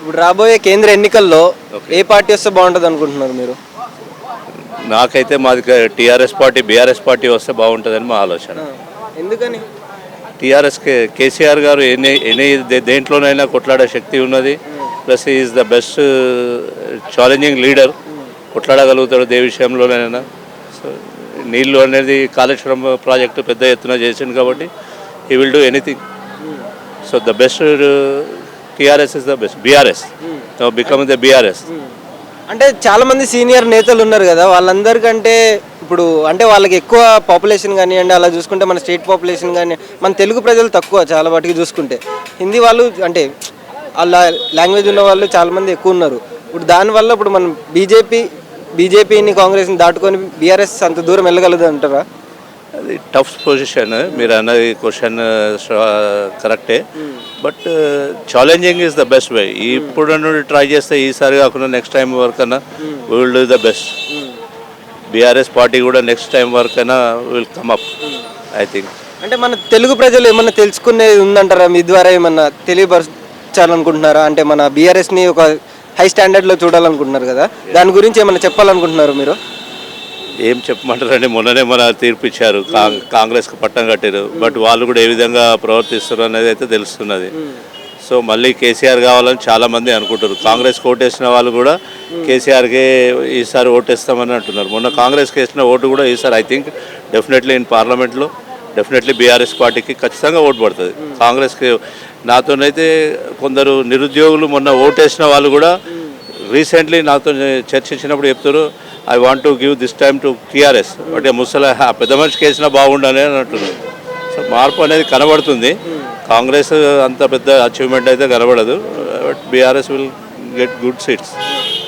ఇప్పుడు రాబోయే కేంద్ర ఎన్నికల్లో ఓకే. ఏ పార్టీ వస్తే బాగుంటుంది అనుకుంటున్నారు మీరు? నాకైతే మాది టీఆర్ఎస్ పార్టీ, బీఆర్ఎస్ పార్టీ వస్తే బాగుంటుందని మా ఆలోచన. ఆ, ఎందుకని? టీఆర్ఎస్ కేసీఆర్ గారు ఎన్ని దేంట్లోనైనా కొట్లాడే శక్తి ఉన్నది. Plus is the best challenging leader. కొట్లాడగలుగుతాడు ఏ విషయంలోనైనా. సో నీళ్ళు అనేది కాళేశ్వరం ప్రాజెక్టు పెద్ద ఎత్తున చేసిండు కాబట్టి he will do anything. So the best TRS is the best. BRS become the BRS. అంటే చాలా మంది సీనియర్ నేతలు ఉన్నారు కదా, వాళ్ళందరికంటే ఇప్పుడు అంటే వాళ్ళకి ఎక్కువ పాపులేషన్ కానివ్వండి, అలా చూసుకుంటే మన స్టేట్ పాపులేషన్ కానీ మన తెలుగు ప్రజలు తక్కువ చాలా వాటికి చూసుకుంటే. హిందీ వాళ్ళు అంటే వాళ్ళ లాంగ్వేజ్ ఉన్న వాళ్ళు చాలామంది ఎక్కువ ఉన్నారు. ఇప్పుడు దానివల్ల ఇప్పుడు మనం బీజేపీని కాంగ్రెస్ని దాటుకొని బీఆర్ఎస్ అంత దూరం వెళ్ళగలదు అంటారా? అది టఫ్ పొజిషన్. మీరు అన్నది క్వశ్చన్ కరెక్టే. But challenging is the best way. ఇప్పుడు నుండి ట్రై చేస్తే ఈసారి కాకుండా నెక్స్ట్ టైం వరకు అన్నా we will do the best. BRS party కూడా నెక్స్ట్ టైం వరకు అయినా will come up I think. అంటే మన తెలుగు ప్రజలు ఏమన్నా తెలుసుకునేది ఉందంటారా? మీ ద్వారా ఏమన్నా తెలియపరచాలనుకుంటున్నారా? అంటే మన బీఆర్ఎస్ని ఒక హై స్టాండర్డ్లో చూడాలనుకుంటున్నారు కదా, దాని గురించి ఏమన్నా చెప్పాలనుకుంటున్నారు మీరు? ఏం చెప్పమంటారండి, మొన్ననే మన తీర్పు ఇచ్చారు, కాంగ్రెస్కి పట్టం కట్టారు. బట్ వాళ్ళు కూడా ఏ విధంగా ప్రవర్తిస్తారు అనేది అయితే తెలుస్తున్నది. సో మళ్ళీ కేసీఆర్ కావాలని చాలామంది అనుకుంటారు. కాంగ్రెస్ ఓటేసిన వాళ్ళు కూడా కేసీఆర్కే ఈసారి ఓటేస్తామని అంటున్నారు. మొన్న కాంగ్రెస్కి వేసిన ఓటు కూడా ఈసారి ఐ థింక్ డెఫినెట్లీ ఇన్ పార్లమెంట్లో డెఫినెట్లీ బీఆర్ఎస్ పార్టీకి ఖచ్చితంగా ఓటు పడుతుంది. కాంగ్రెస్కి నాతోనైతే కొందరు నిరుద్యోగులు మొన్న ఓటేసిన వాళ్ళు కూడా రీసెంట్లీ నాతో చర్చించినప్పుడు చెప్తారు, I want to give this time to TRS. But ముసలి పెద్ద మనిషికి వేసినా బాగుండాలి అని అంటున్నారు. సో మార్పు అనేది కనబడుతుంది. కాంగ్రెస్ అంత పెద్ద అచీవ్మెంట్ అయితే కనబడదు. But BRS will get good seats.